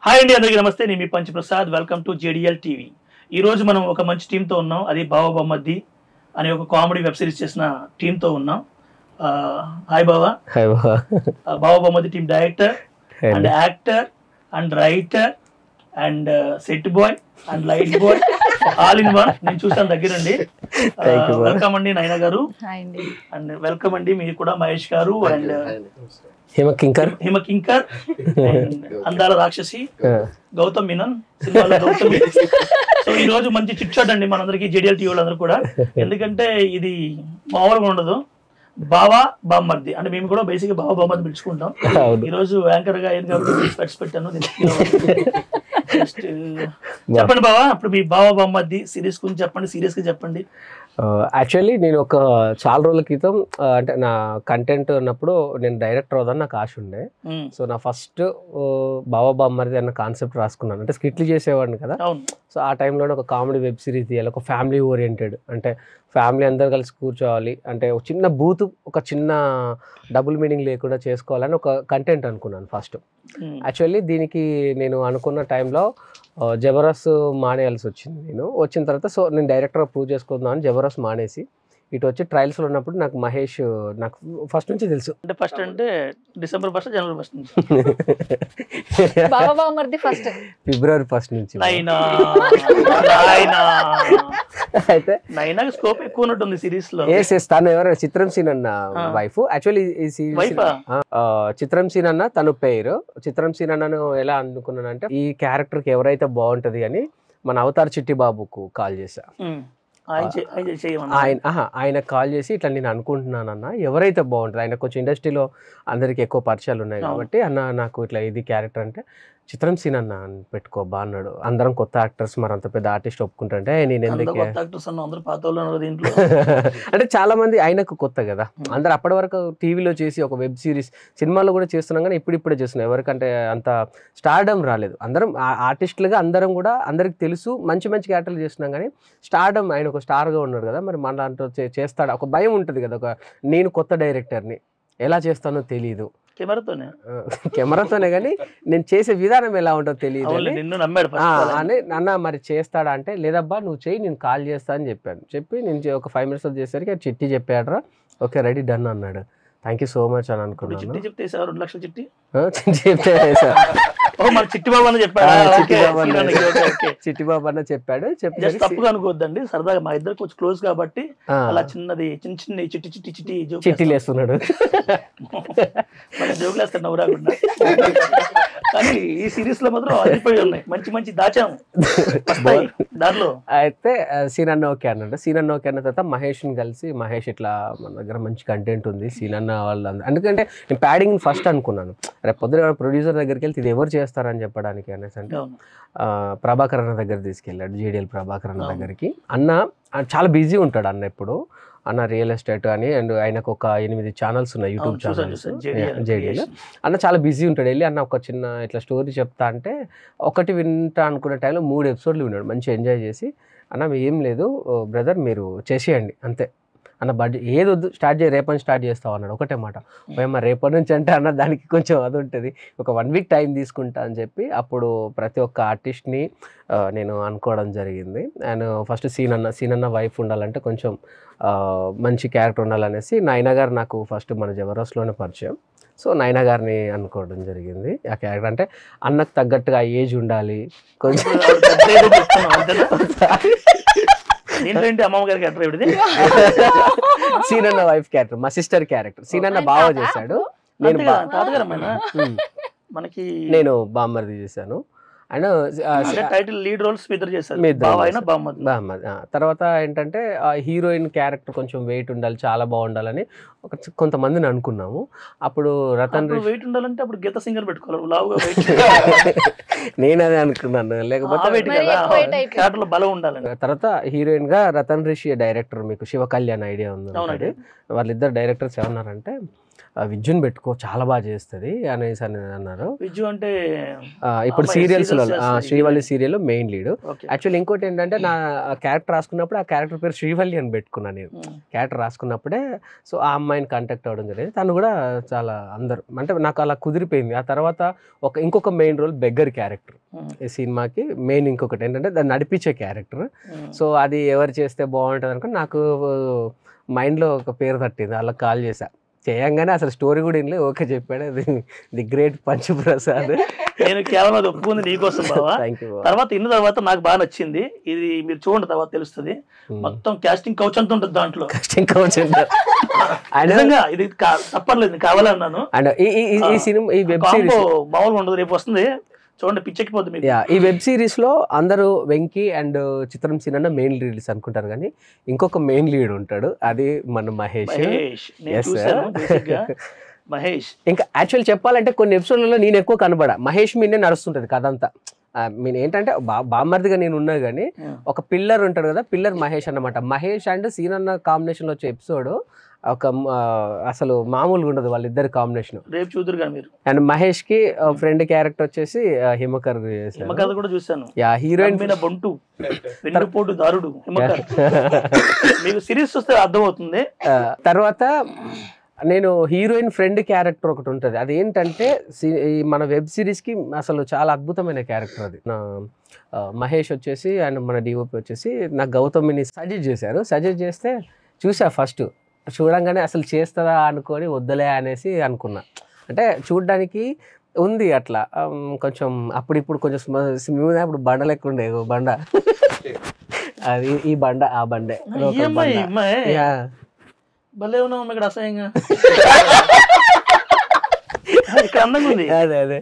Hi అండి, అందరికీ నమస్తే. నేను మీ punch Prasad. Welcome to JDL TV. ఈ రోజు మనం ఒక మంచి టీంతో ఉన్నాం. అది బావ బొమ్మద్ది అనే ఒక కామెడీ వెబ్ సిరీస్ చేసిన టీంతో ఉన్నాం. హాయ్ బావా. హాయ్ బావా. బావ బొమ్మద్ది team director and actor and writer and set boy and light boy all in one. నేను చూసాను దగ్గరండి. వెల్కమ్ అండి నైనా గారు. అండ్ వెల్కమ్ అండి మీరు కూడా మహేష్ గారు అండ్ హిమకింకర్ అందాల రాక్షసి గౌతమ్ మీనన్ సినిమాలో గౌతమి. సో ఈ రోజు మంచి చిట్ చాట్ అండి మనందరికి జేడిఎల్ టీవీ వాళ్ళందరూ కూడా. ఎందుకంటే ఇది మామూలుగా ఉండదు. బావా బామ్మర్ది అంటే మేము కూడా బేసిక్ బావా బామ్మర్ది పిలుచుకుంటాం. ఈ రోజు యాంకర్ గా ఏది కాబట్టి స్పెట్స్ పెట్టాను. చెప్పండి బావా, అప్పుడు మీ బావా బామ్మర్ది సిరీస్ గురించి చెప్పండి, సీరియస్ గా చెప్పండి. యాక్చువల్లీ నేను ఒక చాలా రోజుల క్రితం అంటే నా కంటెంట్ ఉన్నప్పుడు నేను డైరెక్టర్ అవుదాన్ని నాకు ఆశ ఉండే. సో నా ఫస్ట్ బావా బామ్మర్ది అన్న కాన్సెప్ట్ రాసుకున్నాను. అంటే స్కిట్లు చేసేవాడిని కదా. సో ఆ టైంలో ఒక కామెడీ వెబ్ సిరీస్ తీయాలి, ఒక ఫ్యామిలీ ఓరియంటెడ్, అంటే ఫ్యామిలీ అందరు కలిసి కూర్చోవాలి, అంటే ఒక చిన్న బూత్, ఒక చిన్న డబుల్ మీనింగ్ లేకుండా చేసుకోవాలని ఒక కంటెంట్ అనుకున్నాను ఫస్ట్. యాక్చువల్లీ దీనికి నేను అనుకున్న టైంలో జబర్దస్త్ మానేయాల్సి వచ్చింది. నేను వచ్చిన తర్వాత సో నేను డైరెక్టర్గా ప్రూవ్ చేసుకుందామని జబర్దస్త్ మానేసి ఇటు వచ్చి ట్రయల్స్లో ఉన్నప్పుడు నాకు మహేష్ నాకు ఫస్ట్ నుంచి తెలుసు. అంటే ఫస్ట్ అంటే డిసెంబర్ 1 జనవరి 1 నుంచి ఫిబ్రవరి 1 నుంచి అయితే నైనా స్కోప్ ఎక్కువ ఉన్నట్టుంది సిరీస్ లో. తను ఎవరైనా చిత్రం సీన్ అన్న వైఫ్. యాక్చువల్లీ చిత్రం సీన్ అన్న తను పేరు. చిత్రం సీన్ అన్నను ఎలా అనుకున్నానంటే ఈ క్యారెక్టర్ కి ఎవరైతే బాగుంటది అని మన అవతార్ చిట్టి బాబుకు కాల్ చేశా. ఆయన కాల్ చేసి ఇట్లా నేను అనుకుంటున్నానన్న ఎవరైతే బాగుంటుంది, ఆయన కొంచెం ఇండస్ట్రీలో అందరికి ఎక్కువ పరిచయాలు ఉన్నాయి కాబట్టి అన్న నాకు ఇట్లా ఇది క్యారెక్టర్ అంటే చిత్రం సీన్ అన్న పెట్టుకో బా అన్నాడు. అందరం కొత్త యాక్టర్స్, మరి అంత పెద్ద ఆర్టిస్ట్ ఒప్పుకుంటుంటే నేను ఎందుకు అంటే చాలా మంది ఆయనకు కొత్త కదా. అందరు అప్పటి వరకు టీవీలో చేసి ఒక వెబ్ సిరీస్ సినిమాలో కూడా చేస్తున్నాం కానీ ఇప్పుడిప్పుడే చేస్తున్నాం. ఎవరికంటే అంత స్టార్డమ్ రాలేదు. అందరం ఆర్టిస్టులుగా అందరం కూడా అందరికి తెలుసు, మంచి మంచి క్యారెక్టర్లు చేస్తున్నాం కానీ స్టార్డమ్ ఆయన ఒక స్టార్గా ఉన్నాడు కదా. మరి మన దాంట్లో చేస్తాడు ఒక భయం ఉంటుంది కదా. ఒక నేను కొత్త డైరెక్టర్ని ఎలా చేస్తానో తెలీదు, కెమెరాతోనే కానీ నేను చేసే విధానం ఎలా ఉంటుందో తెలియదు అని అన్న మరి చేస్తాడా అంటే లేదబ్బా నువ్వు చెయ్యి నేను కాల్ చేస్తా అని చెప్పాను. చెప్పి నేను ఒక 5 minutes చేసేసరికి చిట్టి చెప్పాడరా ఓకే రెడీ డన్ అన్నాడు. థ్యాంక్ యూ సో మచ్ అని అనుకున్నాను. చిట్టి బాబు అన్న చెప్పాడు. తప్పుగా అనుకోవద్దండి, సరదాగా మా ఇద్దరు కొంచెం క్లోజ్ కాబట్టి అలా చిన్నది చిన్న చిన్న చిట్టీలు వేస్తున్నాడు. జోకులు వేస్తాడు నవ్వు రాకుండా. కానీ ఈ సిరీస్ లో మాత్రం అదిపోయి ఉన్నాయి, మంచి మంచి దాచాము దానిలో. అయితే సీనన్న ఓకే అన్నాడు. సీనన్న ఓకే అన్న తర్వాత మహేష్ ని కలిసి మహేష్ ఇట్లా మన దగ్గర మంచి కంటెంట్ ఉంది సీనన్న వాళ్ళు. ఎందుకంటే నేను ప్యాడింగ్ ఫస్ట్ అనుకున్నాను, రేపు పొద్దున ప్రొడ్యూసర్ దగ్గరికి వెళ్తే ఇది ఎవరు చేస్తారని చెప్పడానికి అనేసి అంటే ప్రభాకర్ అన్న దగ్గర తీసుకెళ్ళాడు. జేడిఎల్ ప్రభాకర్ అన్న దగ్గరికి. అన్న చాలా బిజీ ఉంటాడు అన్న ఎప్పుడు. అన్న రియల్ ఎస్టేట్ అని అండ్ ఆయనకు ఒక 8 ఛానల్స్ ఉన్నాయి, యూట్యూబ్ ఛానల్స్ జేడిఎల్. అన్న చాలా బిజీ ఉంటాడు. వెళ్ళి అన్న ఒక చిన్న ఇట్లా స్టోరీ చెప్తా అంటే ఒకటి వింటా అనుకునే టైంలో 3 ఎపిసోడ్లు విన్నాడు. మంచిగా ఎంజాయ్ చేసి అన్న ఏం లేదు బ్రదర్ మీరు చేసేయండి అంతే అన్న, బడ్జెట్ ఏది వద్దు స్టార్ట్ చేయి, రేపటి స్టార్ట్ చేస్తావు అన్నాడు. ఒకటే మాట భయమ్మ రేపటి నుంచి అంటే అన్న దానికి కొంచెం అది ఉంటుంది, ఒక 1 week టైం తీసుకుంటా అని చెప్పి అప్పుడు ప్రతి ఒక్క ఆర్టిస్ట్ని నేను అనుకోవడం జరిగింది. అండ్ ఫస్ట్ సీనన్న వైఫ్ ఉండాలంటే కొంచెం మంచి క్యారెక్టర్ ఉండాలనేసి నైనా గారు నాకు ఫస్ట్ మన జబర్దస్త్లోనే పరిచయం. సో నైనా గారిని అనుకోవడం జరిగింది. ఆ క్యారెక్టర్ అంటే అన్నకు తగ్గట్టుగా ఏజ్ ఉండాలి కొంచెం. సీనన్న వైఫ్ క్యారెక్టర్ మా సిస్టర్ క్యారెక్టర్ సీనన్న బాగా చేశాడు. నేను బామ్మర్ది చేశాను. అండ్ టైటిల్ లీడ్ రోల్స్ తర్వాత ఏంటంటే హీరోయిన్ క్యారెక్టర్ కొంచెం వెయిట్ ఉండాలి, చాలా బాగుండాలని కొంతమందిని అనుకున్నాము. అప్పుడు రతన్ వెయిట్ ఉండాలంటే అప్పుడు గీత సింగర్ పెట్టుకోవాలి. నేను అదే అనుకున్నాను, లేకపోతే బలం ఉండాలి. తర్వాత హీరోయిన్ గా రతన్ రిషి డైరెక్టర్, మీకు శివ కళ్యాణ్ ఐడియా ఉంది, వాళ్ళిద్దరు డైరెక్టర్స్ ఏమన్నారంటే విద్యుని పెట్టుకో చాలా బాగా చేస్తుంది అనేసి అని అన్నారు. విద్యు అంటే ఇప్పుడు సీరియల్స్లో శ్రీవల్లి సీరియల్లో మెయిన్ లీడ్. యాక్చువల్లీ ఇంకోటి ఏంటంటే నా క్యారెక్టర్ రాసుకున్నప్పుడు ఆ క్యారెక్టర్ పేరు శ్రీవల్లి అని పెట్టుకున్నాను నేను క్యారెక్టర్ రాసుకున్నప్పుడే. సో ఆ అమ్మాయిని కాంటాక్ట్ అవ్వడం జరిగింది. తను కూడా చాలా అందరు అంటే నాకు అలా కుదిరిపోయింది. ఆ తర్వాత ఇంకొక మెయిన్ రోల్ బెగ్గర్ క్యారెక్టర్ ఈ సినిమాకి మెయిన్. ఇంకొకటి ఏంటంటే దాన్ని నడిపించే క్యారెక్టర్. సో అది ఎవరు చేస్తే బాగుంటుంది అనుకుని నాకు మైండ్లో ఒక పేరు తట్టింది. వాళ్ళకి కాల్ చేశా. చేయంగానే అసలు స్టోరీ కూడా ఇన్లే ఓకే చెప్పాడు. అది ది గ్రేట్ పంచు ప్రసాద్. నేను కేవలం అది ఒప్పుకుంది నీకోసం బావా. తర్వాత ఇన్న తర్వాత నాకు బాగా నచ్చింది. ఇది మీరు చూడండి తర్వాత తెలుస్తుంది. మొత్తం కాస్టింగ్ కౌచ్ అంతా ఉంటుంది దాంట్లో. కాస్టింగ్ కౌచ్ నిజంగా ఇది తప్పలేదు కావాలన్నాను. అండ్ ఈ సినిమా ఈ వెబ్ సిరీస్ మామూలుగా ఉండదు. రేపు వస్తుంది చూడండి పిచ్చెక్కిపోతుంది. ఈ వెబ్ సిరీస్ లో అందరూ వెంకీ అండ్ చిత్రం సీనన్న మెయిన్ లీడ్స్ అనుకుంటారు కానీ ఇంకొక మెయిన్ లీడ్ ఉంటాడు. అది మన మహేష్. మహేష్ ఇంకా యాక్చువల్ చెప్పాలంటే కొన్ని ఎపిసోడ్లలో నేను ఎక్కువ కనబడా. మహేష్ మీదే నడుస్తుంటది కథ అంతా. మీన్ ఏంటంటే బామ్మర్దిగా నేను ఉన్నా కానీ ఒక పిల్లర్ ఉంటాడు కదా, పిల్లర్ మహేష్ అన్నమాట. మహేష్ అండ్ సీనన్న కాంబినేషన్ లో వచ్చే ఎపిసోడ్ ఒక అసలు మామూలుగా ఉండదు వాళ్ళిద్దరు కాంబినేషన్. రేపు చూద్దరు కదా మీరు. అండ్ మహేష్ కి ఫ్రెండ్ క్యారెక్టర్ వచ్చేసి హిమకర్ కూడా చూసాను. హీరోయిన్ బొంటు వెన్నుపోటు దారుడు హిమకర్. మీకు సిరీస్ చూస్తే అర్థమవుతుంది. తర్వాత నేను హీరోయిన్ ఫ్రెండ్ క్యారెక్టర్ ఒకటి ఉంటుంది. అది ఏంటంటే మన వెబ్ సిరీస్కి అసలు చాలా అద్భుతమైన క్యారెక్టర్ అది. మహేష్ వచ్చేసి అండ్ మన డిఓపి వచ్చేసి నాకు గౌతమిని సజెస్ట్ చేశారు. సజెస్ట్ చేస్తే చూసా. ఫస్ట్ చూడంగానే అసలు చేస్తుందా అనుకొని వద్దలే అనేసి అనుకున్నా. అంటే చూడడానికి ఉంది అట్లా కొంచెం అప్పుడు కొంచెం స్మూత్. అప్పుడు బండ లెక్క ఉండే బండ. అది ఈ బండ ఆ బండే భలే ఉన్నాం ఇక్కడ అసహ్యంగా. అదే అదే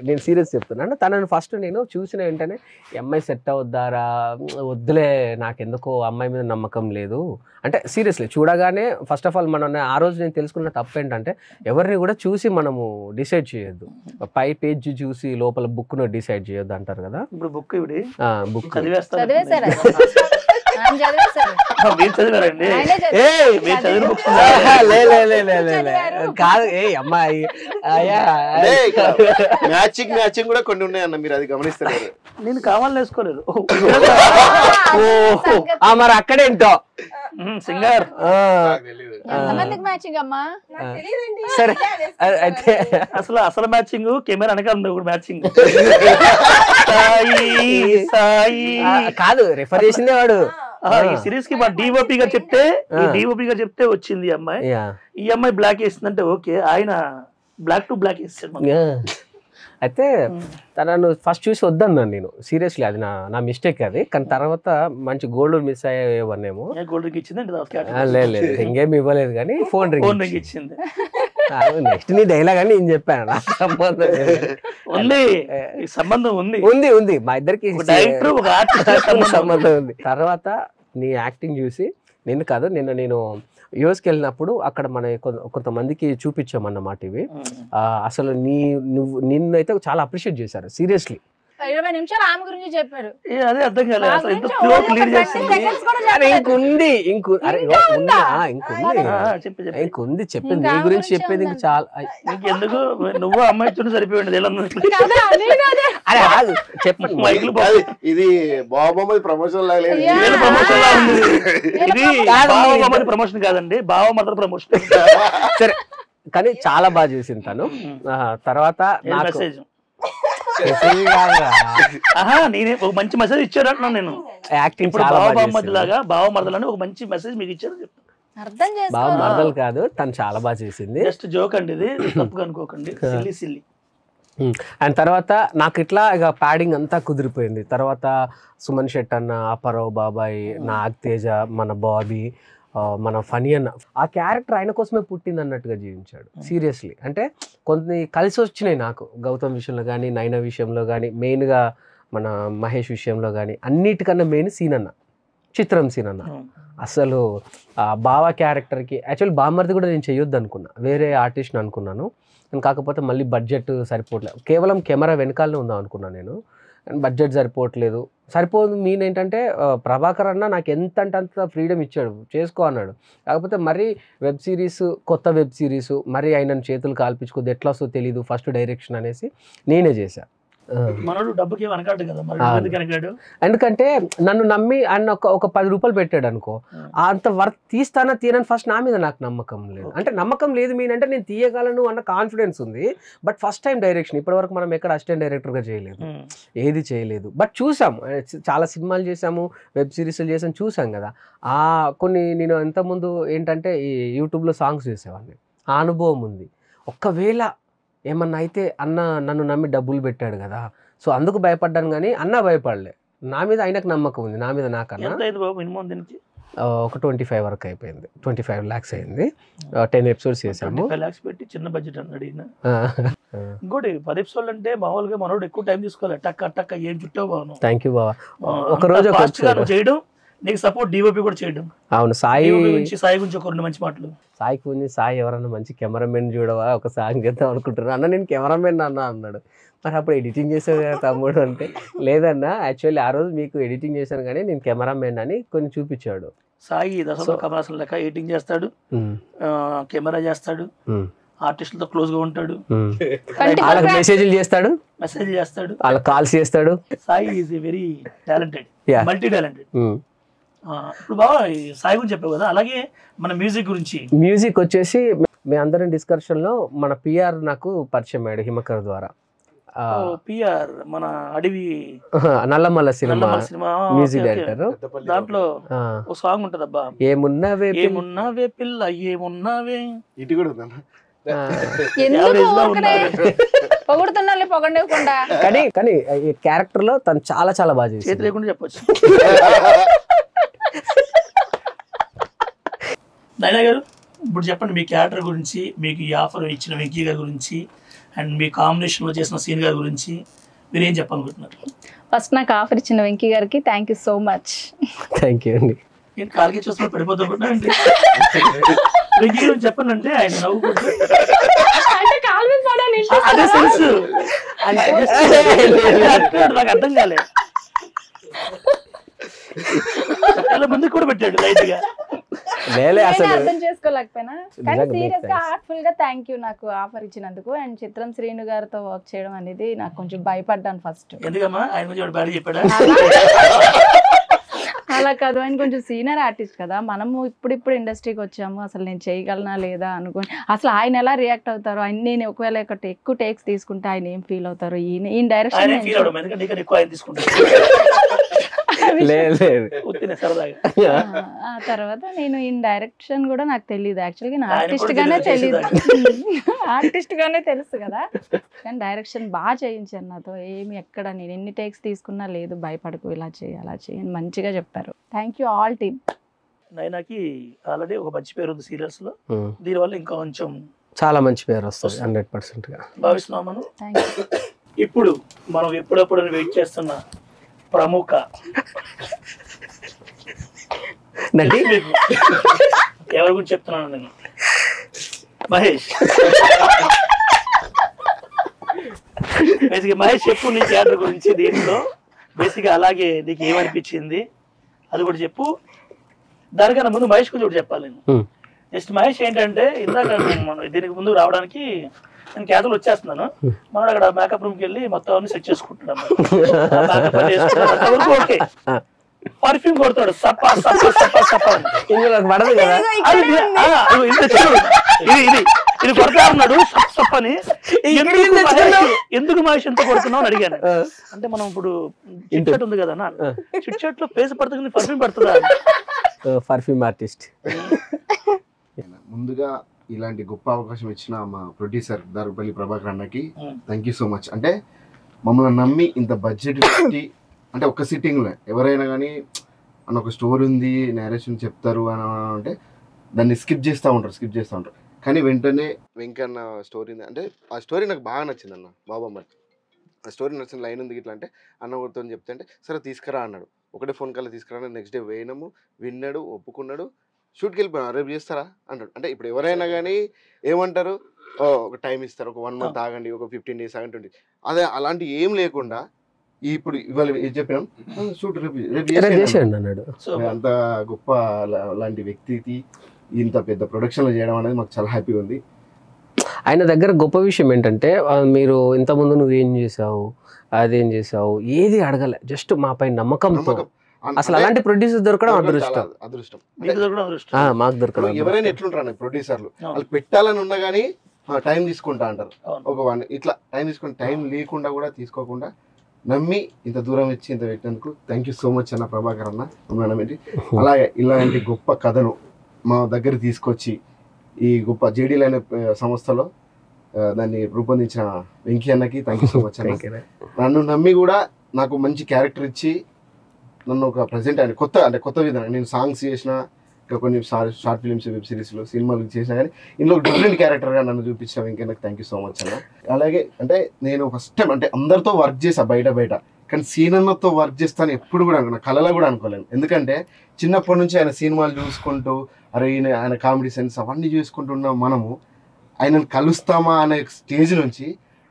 నేను సీరియస్ చెప్తున్నాను. తనని ఫస్ట్ నేను చూసిన వెంటనే అమ్మాయి సెట్ అవుద్దారా, వద్దులే నాకెందుకో అమ్మాయి మీద నమ్మకం లేదు అంటే సీరియస్లీ చూడగానే ఫస్ట్ ఆఫ్ ఆల్ మనం ఆ రోజు నేను తెలుసుకున్న తప్పు ఏంటంటే ఎవరిని కూడా చూసి మనము డిసైడ్ చేయొద్దు. పై పేజ్ చూసి లోపల బుక్ ను డిసైడ్ చేయొద్దు అంటారు కదా. ఇప్పుడు బుక్ బుక్ కాదు అమ్మాయి మ్యాచింగ్ కూడా కొన్ని ఉన్నాయన్న, మీరు అది గమనిస్తారు. నేను కావాలని వేసుకోలేదు మరి అక్కడేంటో సింగర్ సరే అయితే అసలు మ్యాచింగ్ కెమెరా వెనకాల మ్యాచింగ్ కాదు రెఫర్ చేసిందే వాడు. ఈ సిరీస్ కి మా డిఓపి గారు చెప్తే వచ్చింది ఈ అమ్మాయి. ఈ అమ్మాయి బ్లాక్ వేసిందంటే ఓకే, ఆయన బ్లాక్ టు బ్లాక్ వేస్తాడు. అయితే తనను ఫస్ట్ చూసి వద్దన్నాను నేను సీరియస్లీ. అది నా మిస్టేక్ అది. కానీ తర్వాత మంచి గోల్డ్ మిస్ అయ్యేవన్నేమో. గోల్డ్ రింగ్ ఇచ్చింది లేదు ఇంకేమి ఇవ్వలేదు కానీ ఫోన్ రింగ్ ఇచ్చింది. నెక్స్ట్ నీ డైలాగ్ అని నేను చెప్పాను. నాకు సంబంధం ఉంది, సంబంధం ఉంది ఉంది ఉంది మా ఇద్దరికి సంబంధం ఉంది. తర్వాత నీ యాక్టింగ్ చూసి నేను కాదు నేను యూఎస్కి వెళ్ళినప్పుడు అక్కడ మన కొంతమందికి చూపించామన్నమాట ఇవి. అసలు నిన్నైతే చాలా అప్రిషియేట్ చేశారు సీరియస్లీ. 20 నిమిషాలు ఆమె గురించి చెప్పారు. అదే అర్థం కాలేదు అసలు ఎంత ఫ్లో లీడ్ చేస్తుంది. ఇంకుంది చెప్పింది నీ గురించి చెప్పేది ఇంకా చాలా. ఇంకెందుకు నువ్వు అమ్మాయి చుట్టూ సరిపోయింది. అరే కాదు చెప్పండి. ఇది బాబాయ్ ప్రమోషన్ లాగా ఇది ప్రమోషన్ కాదండి, బావ మదర్ ప్రమోషన్. సరే కానీ చాలా బాగా చేసింది తను. తర్వాత మెసేజ్ నేనే ఒక మంచి మెసేజ్ ఇచ్చాడు అంటున్నాను నేను. యాక్టింగ్ బావ మరదలని ఒక మంచి మెసేజ్ మీకు ఇచ్చారు చెప్తాను. బావ మరదలు కాదు, తను చాలా బాగా చేసింది. జస్ట్ జోక్ అండి ఇది, తప్పుగా అనుకోకండి. సిల్లీ. అండ్ తర్వాత నాకు ఇట్లా ఇక ప్యాడింగ్ అంతా కుదిరిపోయింది. తర్వాత సుమన్ శెట్టి అన్న, అప్పారావు బాబాయ్, నాగ్ తేజ, మన బాబీ, మన ఫనీ అన్న ఆ క్యారెక్టర్ ఆయన కోసమే పుట్టింది అన్నట్టుగా జీవించాడు సీరియస్లీ. అంటే కొన్ని కలిసి వచ్చినాయి నాకు గౌతమ్ విషయంలో కానీ, నైనా విషయంలో కానీ, మెయిన్గా మన మహేష్ విషయంలో కానీ. అన్నిటికన్నా మెయిన్ సీనన్న, చిత్రం సీనన్న. అసలు బావ క్యారెక్టర్కి యాక్చువల్లీ బామ్మర్ది కూడా నేను చేయొద్దు అనుకున్నా, వేరే ఆర్టిస్ట్ని అనుకున్నాను. కాకపోతే మళ్ళీ బడ్జెట్ సరిపోవట్లేదు, కేవలం కెమెరా వెనకాలనే ఉందాం అనుకున్నాను నేను. బడ్జెట్ సరిపోవట్లేదు. సరిపోదు మీన్ ఏంటంటే ప్రభాకర్ అన్న నాకు ఎంత అంటే అంత ఫ్రీడమ్ ఇచ్చాడు, చేసుకో అన్నాడు. కాకపోతే మరీ వెబ్ సిరీస్, కొత్త వెబ్ సిరీస్ మరి ఆయన చేతులు కాల్పించుకోద్దు, ఎట్లా వస్తుందో తెలీదు, ఫస్ట్ డైరెక్షన్ అనేసి నేనే చేశాను. మనోడు డబ్బుకి వెనకాడు కదా, మరి ఎందుకు వెనకాడు? ఎందుకంటే నన్ను నమ్మి ఆయన ఒక 10 రూపాయలు పెట్టాడు అనుకో, అంత వర్క్ తీస్తానా తీయనని ఫస్ట్ నా మీద నాకు నమ్మకం లేదు. అంటే నమ్మకం లేదు మీన్ అంటే నేను తీయగలను అన్న కాన్ఫిడెన్స్ ఉంది. బట్ ఫస్ట్ టైం డైరెక్షన్, ఇప్పటివరకు మనం ఎక్కడ అసిస్టెంట్ డైరెక్టర్గా చేయలేదు, ఏది చేయలేదు. బట్ చూసాము, చాలా సినిమాలు చేసాము, వెబ్ సిరీస్లు చేసాము, చూసాం కదా. కొన్ని నేను ఇంతకుముందు ఏంటంటే ఈ యూట్యూబ్లో సాంగ్స్ చేసేవాడిని, ఆ అనుభవం ఉంది. ఒక్కవేళ ఏమన్నా అయితే అన్న నన్ను నమ్మి డబ్బులు పెట్టాడు కదా, సో అందుకు భయపడ్డాను. కానీ అన్న భయపడలే, నా మీద ఆయనకు నమ్మకం ఉంది, నా మీద నాకన్నా. ఒక 25 వరకు అయిపోయింది, 25 lakhs అయింది. 10 episodes చేసాము. 25 lakhs పెట్టి చిన్న బడ్జెట్ అన్నాడు ఈయన. ఇంకోటి 10 episodes అంటే మామూలుగా మనోడు ఎక్కువ టైం తీసుకోవాలి. టక్క టక్క ఏం చుట్టావు బాను. థ్యాంక్ యూ బాబా. ఒక రోజు చేయడం, నీకు సపోర్ట్ డిఓపి కూడా చేయడం. అవును, సాయి గురించి ఒక 2 మంచి మాటలు. సాయికి ఉంది, సాయి ఎవరన్నా మంచి కెమెరామెన్ చూడవా, ఒక సాంగ్ చేద్దాం అనుకుంటున్నారు అన్న, నేను కెమెరామెన్ అన్న అన్నాడు. మరి అప్పుడు ఎడిటింగ్ చేసావు కదా తమ్ముడు అంటే, లేదన్నా యాక్చువల్లీ ఆ రోజు మీకు ఎడిటింగ్ చేశాను కానీ నేను కెమెరామెన్ అని కొన్ని చూపించాడు. సాయి దశలో కమలాసన్ లెక్క ఎడిటింగ్ చేస్తాడు, కెమెరా చేస్తాడు, ఆర్టిస్టులతో క్లోజ్ గా ఉంటాడు, వాళ్ళకి మెసేజ్లు చేస్తాడు, వాళ్ళకి కాల్స్ చేస్తాడు. Sai is very talented, multi talented. ఇప్పుడు బాగా సాయి గురించి చెప్పావు కదా, అలాగే మన మ్యూజిక్ వచ్చేసి మేము అందరం డిస్కషన్ లో మన పిఆర్ నాకు పరిచయం అయ్యాడు హిమకర్ ద్వారా. పిఆర్ మన అడవి నల్లమల్ల సినిమా మ్యూజిక్ డైరెక్టర్. దాంట్లో ఒక సాంగ్ ఉంటది అబ్బా, ఏమున్నావే పిల్ల ఏమున్నావే, ఇటు కూడా ఉందన్న. కానీ ఈ క్యారెక్టర్ లో తను చాలా చాలా బాగా చేసి చేతి లేకుండా చెప్పొచ్చు. నైనా గారు ఇప్పుడు చెప్పండి మీ క్యారెక్టర్ గురించి, మీకు ఈ ఆఫర్ ఇచ్చిన వెంకీ గారి గురించి, అండ్ మీ కాంబినేషన్ లో చేసిన సీన్ గారి గురించి మీరు ఏం చెప్పాలనుకుంటున్నారు? ఫస్ట్ నాకు ఆఫర్ ఇచ్చిన వెంకీ గారికి thank you so much. Thank you అండి. నేను కాల్కి చూస్తున్నా పడిపోతానండి. వెంకీ గురించి చెప్పండి అంటే ఆయన నవ్వుకుంటూ అదే తెలుసు, నాకు అర్థం కాలేదు. ముందుకు కూడా పెట్టాడు లైట్ గా, అర్థం చేసుకోలేకపోయినా. కానీ సీరియస్ గా హార్ట్ఫుల్ గా థ్యాంక్ యూ నాకు ఆఫర్ ఇచ్చినందుకు. అండ్ చిత్రం శ్రీను గారితో వర్క్ చేయడం అనేది నాకు కొంచెం భయపడ్డాను ఫస్ట్. ఎందుకమ్మా ఆయన గురించి బ్యాడ్ చెప్పాడా? అలా కాదు, ఆయన కొంచెం సీనియర్ ఆర్టిస్ట్ కదా, మనము ఇప్పుడు ఇండస్ట్రీకి వచ్చాము, అసలు నేను చేయగలనా లేదా అనుకుని, అసలు ఆయన ఎలా రియాక్ట్ అవుతారు, ఆయన నేను ఒకవేళ ఎక్కువ టేక్స్ తీసుకుంటే ఆయన ఏం ఫీల్ అవుతారు, ఈయన డైరెక్షన్ ఆ తర్వాత నేను ఈయన డైరెక్షన్ కూడా నాకు తెలియదు, యాక్చువల్గా నేను ఆర్టిస్ట్ గానే తెలుసు కదా, కానీ డైరెక్షన్ బాగా చేయించాను నాతో. ఏమి ఎక్కడ నేను ఎన్ని టేక్స్ తీసుకున్నా లేదు, భయపడకు ఇలా చేయి అలా చేయి అని మంచిగా చెప్పారు. Thank you all team. నైనాకి ఆల్రెడీ ఒక మంచి పేరు ఉంది సీరియల్స్ లో, దీనివల్ల ఇంకా కొంచెం చాలా మంచి పేరు వస్తుంది 100% గా భావిస్తున్నాం మనం. ఇప్పుడు మనం ఎప్పుడప్పుడు వెయిట్ చేస్తున్న ప్రముఖ నటి ఎవరి గురించి చెప్తున్నాను నేను, మహేష్. బేసిక్గా మహేష్ చెప్పు నీ క్యారెక్టర్ గురించి, దీంట్లో బేసిక్గా అలాగే నీకు ఏమనిపించింది అది కూడా చెప్పు. దానికన్నా ముందు మహేష్ గురించి కూడా చెప్పాలి నేను. జస్ట్ మహేష్ ఏంటంటే ఇందాక మనం దీనికి ముందు రావడానికి నేను క్యాజువల్ వచ్చేస్తున్నాను, మనం అక్కడ మేకప్ రూమ్కి వెళ్ళి మొత్తం అన్ని సెట్ చేసుకుంటున్నాను. ఓకే, పర్ఫ్యూమ్ కొడతాడు సప్పా సప్పా సప్పా సప్పా ఇది కొడతా ఉన్నాడు సప్పని. ఎందుకు మహేష్ ఎంత కొడుతున్నావు అని అడిగాను. అంటే మనం ఇప్పుడు చిట్ షర్ట్ ఉంది కదా, చిట్ షర్ట్ లో ఫేస్ పడుతుంది, పర్ఫ్యూమ్ పడుతుందా? Perfume artist. ముందుగా ఇలాంటి గొప్ప అవకాశం ఇచ్చిన మా ప్రొడ్యూసర్ దారుపల్లి ప్రభాకర్ అన్నకి థ్యాంక్ యూ సో మచ్. అంటే మమ్మల్ని నమ్మి ఇంత బడ్జెట్ పెట్టి, అంటే ఒక సిట్టింగ్లో ఎవరైనా కానీ అన్న ఒక స్టోరీ ఉంది నేరేషన్ చెప్తారు అని అంటే దాన్ని స్కిప్ చేస్తూ ఉంటారు. కానీ వెంటనే వెంకన్న స్టోరీ అంటే ఆ స్టోరీ నాకు బాగా నచ్చింది అన్న. బాబమ్మ ఆ స్టోరీ నచ్చిన లైన్ ఉంది ఇట్లా అంటే అన్న ఒకరితో చెప్తే అంటే సరే తీసుకురా అన్నాడు. ఒకటే ఫోన్ కాల్ తీసుకురా, నెక్స్ట్ డే వేయనము, విన్నాడు, ఒప్పుకున్నాడు, షూట్కి వెళ్ళిపోయాను. రేపు చేస్తారా అంటాడు. అంటే ఇప్పుడు ఎవరైనా కానీ ఏమంటారు, ఒక టైం ఇస్తారు, ఒక 1 month ఆగండి, ఒక 15 days ఆగండి, అదే అలాంటి ఏం లేకుండా ఇప్పుడు ఇవాళ ఏం చెప్పినాం షూట్ రేపు చేసేయండి అన్నాడు. సో అంత గొప్ప లాంటి వ్యక్తికి ఇంత పెద్ద ప్రొడక్షన్లో చేయడం అనేది మాకు చాలా హ్యాపీగా ఉంది. ఆయన దగ్గర గొప్ప విషయం ఏంటంటే మీరు ఇంతకుముందు నువ్వేం చేసావు, అదేం చేసావు, ఏది అడగలే, జస్ట్ మాపై నమ్మకంతో. అసలు అలాంటి ప్రొడ్యూసర్ దొరకడం అదృష్టం. మీకు దొరకడం అదృష్టం. మాకు దొరకడం. ఎవరైనా ఎట్లుంటారు ప్రొడ్యూసర్లు, వాళ్ళు పెట్టాలని ఉన్నా కానీ టైం తీసుకుంటా అంటారు. ఒక ఇట్లా టైం తీసుకుని టైం లేకుండా కూడా తీసుకోకుండా నమ్మి ఇంత దూరం ఇచ్చి ఇంత పెట్టినందుకు థ్యాంక్ యూ సో మచ్ అన్న ప్రభాకర్ అన్న. అలాగే ఇలాంటి గొప్ప కథను మా దగ్గర తీసుకొచ్చి ఈ గొప్ప జేడీఎల్ అనే సంస్థలో దాన్ని రూపొందించిన వెంకీ అన్నకి థ్యాంక్ యూ సో మచ్ అన్న. నన్ను నమ్మి కూడా నాకు మంచి క్యారెక్టర్ ఇచ్చి నన్ను ఒక ప్రజెంట్ ఆయన కొత్త విధానం, నేను సాంగ్స్ చేసిన ఇంకా కొన్ని షార్ట్ ఫిలిమ్స్, వెబ్ సిరీస్లు, సినిమాలు చేసినా కానీ ఇందులో డిఫరెంట్ క్యారెక్టర్గా నన్ను చూపించిన వెంకన్నకి థ్యాంక్ యూ సో మచ్ అన్న. అలాగే అంటే నేను ఫస్ట్ టైం అంటే అందరితో వర్క్ చేసా బయట కానీ సీనన్నతో వర్క్ చేస్తాను ఎప్పుడు కూడా అనుకున్నా, కళలో కూడా అనుకోలేను. ఎందుకంటే చిన్నప్పటి నుంచి ఆయన సినిమాలు చూసుకుంటూ ఆయన కామెడీ సెన్స్ అవన్నీ చూసుకుంటున్న మనము ఆయనను కలుస్తామా అనే స్టేజ్ నుంచి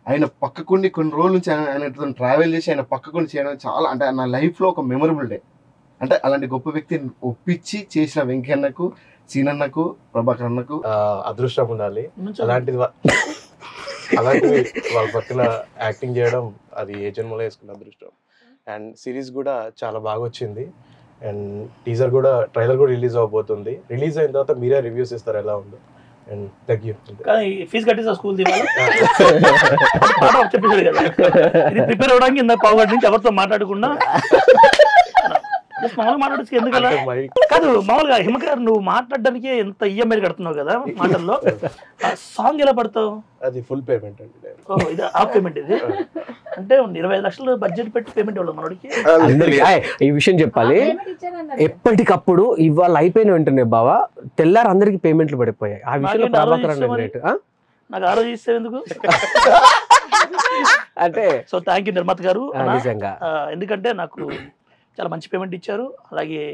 ఆయన పక్కకుండి కొన్ని రోజుల నుంచి ఆయన ట్రావెల్ చేసి ఆయన పక్కకుండి చేయడం చాలా అంటే నా లైఫ్లో ఒక మెమరబుల్ డే. అంటే అలాంటి గొప్ప వ్యక్తిని ఒప్పించి చేసిన వెంకన్నకు, సీనన్నకు, ప్రభాకర్ అన్నకు అదృష్టం ఉండాలి. అలాంటిది వాళ్ళ పక్కన యాక్టింగ్ చేయడం అది ఏ జన్మలో వేసుకున్న అదృష్టం. అండ్ సిరీస్ కూడా చాలా బాగా వచ్చింది. అండ్ టీజర్ కూడా, ట్రైలర్ కూడా రిలీజ్ అవబోతుంది. రిలీజ్ అయిన తర్వాత మీరే రివ్యూస్ ఇస్తారు ఎలా ఉందో. And thank you. కానీ ఫీజు కట్టేసా స్కూల్ చెప్పేసాడు కదా, ఇది ప్రిపేర్ అవడానికి ఇంత పావుగంట నుంచి ఎవరితో మాట్లాడకుండా మామూలుగా మాట్లాడచ్చు. ఎందుకలా కాదు, మామూలుగా హిమకర్ నువ్వు మాట్లాడడానికి ఎంత ఈఎంఐ కడుతున్నావు కదా మాటల్లో, సాంగ్ ఎలా పడతావు? అది ఫుల్ పేమెంట్ అండి. ఇది హాఫ్ పేమెంట్. ఇది అంటే 25 లక్షలు బడ్జెట్ పెట్టి పేమెంట్ ఇవ్వడం మనోడికి. ఈ విషయం చెప్పాలి, ఎప్పటికప్పుడు ఇవాళ అయిపోయిన వెంటనే బావా తెల్లారు అందరికి పేమెంట్లు పడిపోయాయి. ఆ విషయంలో ప్రభాకర్ అన్న గ్రేట్. నాకు ఆలోచిస్తే ఎందుకు అంటే. సో థ్యాంక్ యూ నిర్మాత గారు నిజంగా, ఎందుకంటే నాకు చాలా మంచి పేమెంట్ ఇచ్చారు. అలాగే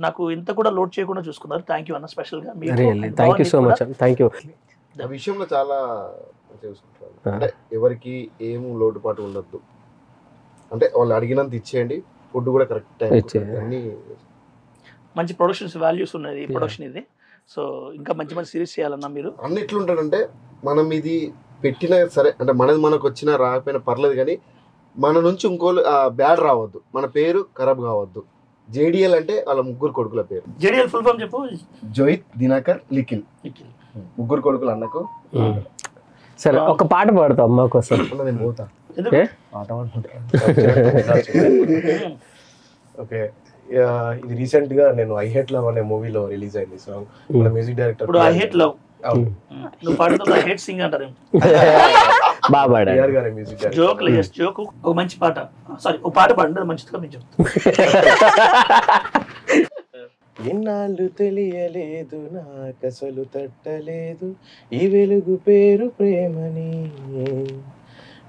నాకు ఇంత కూడా లోడ్ చేయకుండా చూసుకున్నారు. థ్యాంక్ యూ అన్న, స్పెషల్గా thank you so much. Thank you. ఆ విషయంలో చాలా చూసుకుంటారు. అంటే ఎవరికి ఏం లోటుపాటు ఉండద్దు, అంటే వాళ్ళు అడిగినంత ఇచ్చేయండి, ఫుడ్ కూడా కరెక్ట్ అన్ని మంచి ప్రొడక్షన్స్ వాల్యూస్ ఉన్నది ఈ ప్రొడక్షన్ ఇది. సో ఇంకా మంచి మంచి సిరీస్ చేయాలన్నా మీరు. అన్ని ఎట్లుంటాడంటే మనం ఇది పెట్టినా సరే, అంటే మనకు వచ్చినా రాకపోయినా పర్లేదు, కానీ మన నుంచి ఇంకోళ్ళు బ్యాడ్ రావద్దు, మన పేరు ఖరాబ్ కావద్దు. జేడీఎల్ అంటే వాళ్ళ ముగ్గురు కొడుకుల పేరు. జేడీఎల్ ఫుల్ ఫామ్ చెప్పు. జోయిత్, దినాకర్, లిఖిల్, ముగ్గురు కొడుకులు అన్నకు. సరే ఒక పాట పాడతా అమ్మ కోసం. నేను పోతా పాట పాడుకుంటా. ఓకే, ఇది రీసెంట్ గా నేను ఐ హేట్ లవ్ అనే మూవీలో రిలీజ్ అయింది సాంగ్. మన మ్యూజిక్ డైరెక్టర్ ఇప్పుడు ఐ హేట్ లవ్ నువ్వు పాడుతున్నా, ఐ హేట్ సింగ్ అంటారు. బాబా మ్యూజిక్ డైరెక్టర్. జోక్ లేదు, జోక్. ఒక మంచి పాట, సారీ ఒక పాట పాడండి మంచిదిగా నేను చెప్తాను. ఎన్నాళ్ళు తెలియలేదు నాకసలు తట్టలేదు ఈ వెలుగు పేరు ప్రేమని,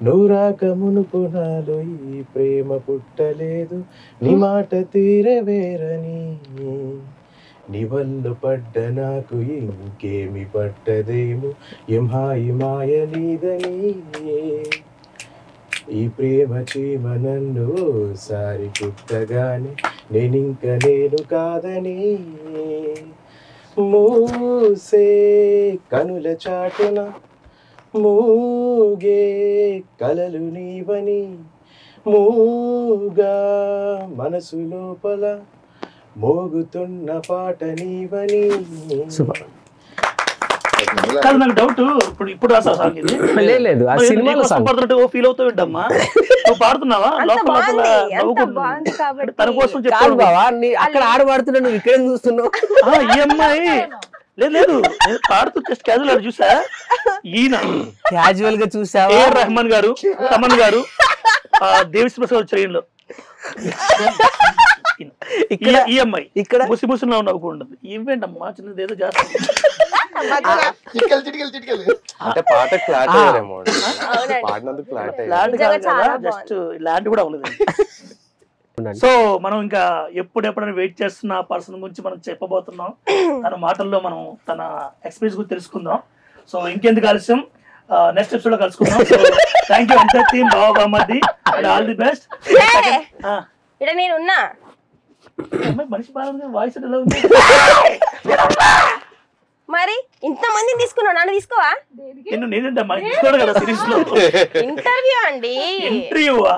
నూరాక మునుపు నాలో ఈ ప్రేమ పుట్టలేదు నీ మాట తీరవేరని, నీ వల్ల పడ్డ నాకు ఇంకేమి పట్టదేమో ఏం హాయి మాయ నీదని, ఈ ప్రేమ చీమ నన్ను సారి పుట్టగానే నేనింక నేను కాదని, మూసే కనుల చాటున మూగే కలలు నీవని, మూగా మనసు లోపల మోగుతున్న పాట నీవని. కాదు నాకు డౌట్, ఇప్పుడు రాసా సాంగ్ ఇది లేదు ఆ సినిమాలో పడుతున్నట్టు ఫీల్ అవుతూ వింటమ్మా. నువ్వు పాడుతున్నావా తన కోసం చెప్పాను బావా, అక్కడ ఆడ పాడుతున్నా నువ్వు ఇక్కడేం చూస్తున్నావు? ఈ అమ్మాయి లేదు పాడుతూ జస్ట్ క్యాజువల్ ఆడు చూసా. ఈయన క్యాజువల్ గా చూసావా? ఏఆర్ రెహమాన్ గారు, తమన్ గారు, దేవిశ్రీ ప్రసాద్ వచ్చారు ఈయనలో. ఈ అమ్మాయి ఇక్కడ ముసి ముసిలో నవ్వుకుంటుంది. ఇవేంటమ్మా చిన్నది ఏదో చేస్తాను. అంటే పాట ఫ్లాట్ అయ్యారేమో, పాడినందుకు ఫ్లాట్ అయ్యారు. జస్ట్ ఇలాంటి కూడా అవ్వలేదు. సో మనం ఇంకా ఎప్పుడెప్పుడైనా వెయిట్ చేస్తున్న పర్సన్ గురించి మనం చెప్పబోతున్నాం. తన మాటల్లో మనం తన ఎక్స్పీరియన్స్ గురించి తెలుసుకుందాం. సో ఇంకెందుకు ఆలస్యం, నెక్స్ట్ ఎపిసోడ్ లో కలుసుకుందాం. థ్యాంక్ యూ అంత టీమ్, బావ బామ్మది, ఆల్ ది బెస్ట్. ఇక్కడ నేనున్నా మనిషి బాగా వాయిస్ ఎలా ఉంది? మరి ఇంతమందిని తీసుకున్నావు, నన్ను తీసుకోవా? నేనేంటమ్మా తీసుకోడు కదా సిరీస్ లో. ఇంటర్వ్యూ అండి. ఇంటర్వ్యూవా?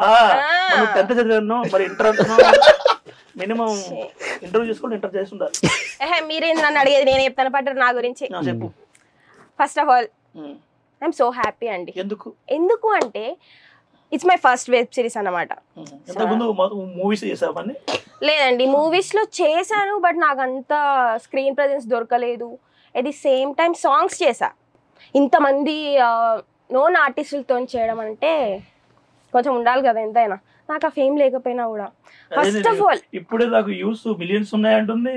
మనం 10th చదివాను, మరి ఇంటర్ మినిమం ఇంటర్వ్యూ చేసుకుంటే ఇంటర్ చేసి ఉండాలి. మీరేం నన్ను అడిగేది, నేను చెప్తాను పట్టారు నా గురించి. చెప్పు. First of all I'm so happy అండి. ఎందుకు అంటే it's my first web series అన్నమాట. మూవీస్ చేసావని? లేదండి, మూవీస్ లో చేశాను, బట్ నాకు అంత స్క్రీన్ ప్రెజెన్స్ దొరకలేదు. At the same time songs చేశా. ఇంతమంది నోన్ ఆర్టిస్టులతో చేయడం అంటే కొంచెం ఉండాలి కదా ఎంతైనా. నాకు ఆ ఫేమ్ లేకపోయినా కూడా ఫస్ట్ ఆఫ్ ఆల్ ఇప్పుడే నాకు యూస్ మిలియన్స్ ఉన్నాయంటుంది.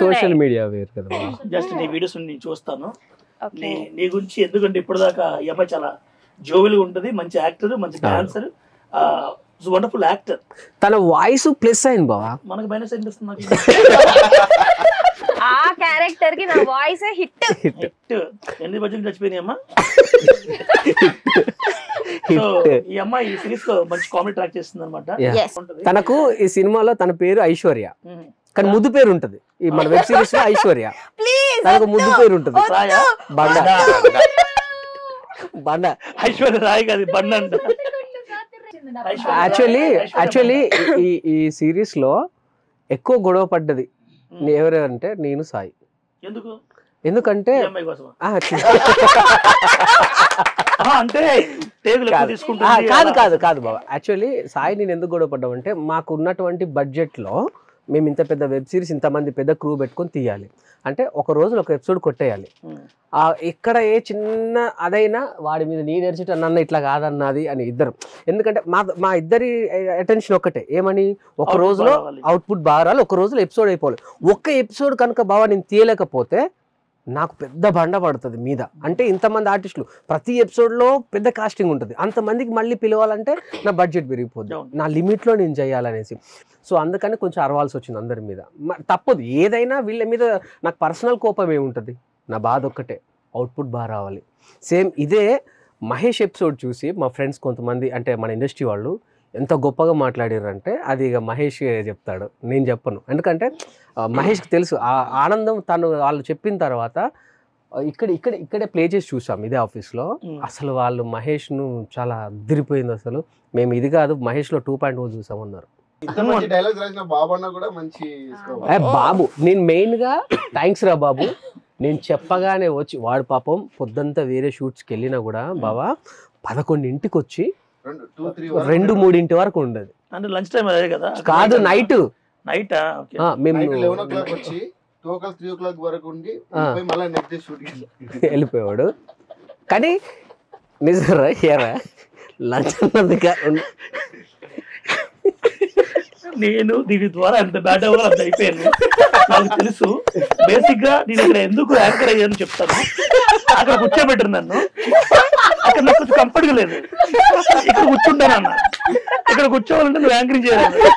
సోషల్ మీడియా వేరు కదా. జస్ట్ నీ వీడియోస్ నేను చూస్తాను. నీ గురించి ఎందుకంటే ఇప్పుడు దాకా ఈ అమ్మాయి చాలా జోవిల్గా ఉంటది, మంచి యాక్టర్, మంచి డాన్సర్, వండర్ఫుల్ యాక్టర్. తన వాయిస్ ప్లస్ అయింది బావా, మనకు మైనస్ అనిపిస్తుంది. ఆ క్యారెక్టర్ కి నా వాయిస్ హిట్. ఎన్ని బడ్జెట్ చచ్చిపోయినాయి అమ్మా. ఈ అమ్మాయి ఈ సిరీస్ లో మంచి కామెడీ ట్రాక్ చేస్తుంది అనమాట. తనకు ఈ సినిమాలో తన పేరు ఐశ్వర్య, కానీ ముద్దు పేరు ఉంటది. ఈ మన వెబ్ సిరీస్ లో ఐశ్వర్య తనకు ముద్దు పేరు ఉంటది, బండ. బండ ఐశ్వర్య రాయ్ కాదు, బండ అంట. యాక్చువల్లీ ఈ సిరీస్ లో ఎక్కువ గొడవ పడ్డది ఎవరంటే నేను, సాయి. ఎందుకంటే కాదు బాబా, యాక్చువల్లీ సాయి నేను ఎందుకు గొడవ పడ్డామంటే మాకు ఉన్నటువంటి బడ్జెట్ లో మేము ఇంత పెద్ద వెబ్ సిరీస్ ఇంతమంది పెద్ద క్రూ పెట్టుకొని తీయాలి అంటే ఒక రోజులో ఒక ఎపిసోడ్ కొట్టేయాలి. ఇక్కడ ఏ చిన్న అదైనా వాడి మీద నీ నేర్చుట నన్ను ఇట్లా కాదన్నది అని ఇద్దరు. ఎందుకంటే మా ఇద్దరి అటెన్షన్ ఒక్కటే, ఏమని ఒక రోజులో అవుట్పుట్ బాగా రాలి, ఒక రోజులో ఎపిసోడ్ అయిపోవాలి. ఒక్క ఎపిసోడ్ కనుక బాగా నేను తీయలేకపోతే నాకు పెద్ద బండ పడుతుంది మీద. అంటే ఇంతమంది ఆర్టిస్టులు ప్రతి ఎపిసోడ్లో పెద్ద కాస్టింగ్ ఉంటుంది, అంతమందికి మళ్ళీ పిలవాలంటే నా బడ్జెట్ పెరిగిపోద్ది, నా లిమిట్లో నేను చేయాలనేసి. సో అందుకని కొంచెం అరవాల్సి వచ్చింది అందరి మీద. తప్పదు, ఏదైనా వీళ్ళ మీద నాకు పర్సనల్ కోపం ఏముంటుంది, నా బాధ ఒక్కటే అవుట్పుట్ బాగా రావాలి. సేమ్ ఇదే మహేష్ ఎపిసోడ్ చూసి మా ఫ్రెండ్స్ కొంతమంది అంటే మన ఇండస్ట్రీ వాళ్ళు ఎంత గొప్పగా మాట్లాడారంటే అది ఇక మహేష్ చెప్తాడు, నేను చెప్పను. ఎందుకంటే మహేష్కి తెలుసు ఆ ఆనందం. తను వాళ్ళు చెప్పిన తర్వాత ఇక్కడే ప్లే చేసి చూసాం ఇదే ఆఫీస్లో. అసలు వాళ్ళు మహేష్ను చాలా అదిరిపోయింది. అసలు మేము ఇది కాదు మహేష్లో 2.0 చూసామన్నారు. బాబు నేను మెయిన్గా థ్యాంక్స్ రా బాబు, నేను చెప్పగానే వచ్చి వాడు పాపం పొద్దంతా వేరే షూట్స్కి వెళ్ళినా కూడా బాబా 11ంటికి వచ్చి 2-3 వరకు ఉండదు. అంటే లంచ్ టైం అదే కదా? కాదు, నైట్ మేము 11 o'clock వచ్చి 2 o'clock 3 o'clock వరకు ఉండి మళ్ళీ నెక్స్ట్ డే షూట్ వెళ్ళిపోయాడు. కానీ నిజరా ఏరా లంచ్ అన్నది నేను దీని ద్వారా ఎంత బ్యాడ్ అవ్వాలో అంత అయిపోయాను. నాకు తెలుసు బేసిక్ గా నేను ఇక్కడ ఎందుకు యాంకర్ అయ్యాను చెప్తాను. అక్కడ కూర్చోబెట్టారు నన్ను, అక్కడ నాకు కొంచెం కంఫర్ట్ గా లేదు. ఇక్కడ కూర్చుంటాను అన్న, ఇక్కడ కూర్చోవాలంటే నువ్వు యాంకరింగ్ చేయాలి.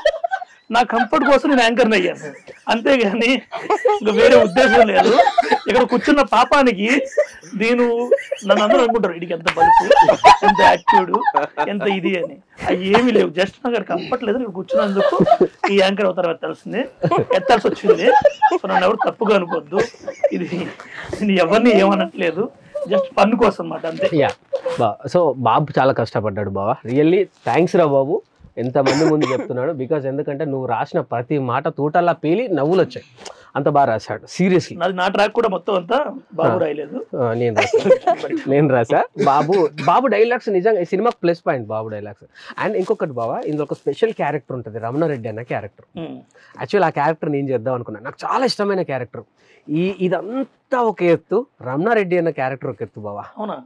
నా కంఫర్ట్ కోసం నేను యాంకర్ని అయ్యాను, అంతేగాని ఇంకా వేరే ఉద్దేశం లేదు. ఇక్కడ కూర్చున్న పాపానికి నేను నన్ను అందరూ అనుకుంటారు వీడికి ఎంత బలుపు, ఎంత యాక్టివ్డ్, ఎంత ఇది అని. అవి ఏమీ లేవు, జస్ట్ నాకు అక్కడ కంఫర్ట్ లేదు. ఇక్కడ కూర్చున్నందుకు ఈ యాంకర్ అవుతారు తెలిసింది, ఎత్తాల్సి వచ్చింది. సో నన్ను ఎవరు తప్పుగా అనుకోవద్దు, ఇది నేను ఎవరిని ఏమనట్లేదు, జస్ట్ పన్ను కోసం అన్నమాట అంతే. సో బాబు చాలా కష్టపడ్డాడు బాబా, రియల్లీ థ్యాంక్స్ రా బాబు. ఎంతమంది ముందు చెప్తున్నాడు, బికాజ్ ఎందుకంటే నువ్వు రాసిన ప్రతి మాట తూటల్లా పేలి నవ్వులు వచ్చాయి, అంత బాగా రాశాడు. సీరియస్లీ నా ట్రాక్ కూడా మొత్తం అంతా బాబు రాయలేదు, నేను రాసా. బాబు డైలాగ్స్ నిజంగా ఈ సినిమాకి plus point Babu dialogues. And ఇంకొకటి బాబా, ఇందులో ఒక స్పెషల్ క్యారెక్టర్ ఉంటుంది, రమణారెడ్డి అన్న క్యారెక్టర్. యాక్చువల్ ఆ క్యారెక్టర్ నేను చేద్దాం అనుకున్నాను, నాకు చాలా ఇష్టమైన క్యారెక్టర్. ఇదంతా ఒక ఎత్తు, రమణారెడ్డి అన్న క్యారెక్టర్ ఒక ఎత్తు బాబా. అవునా?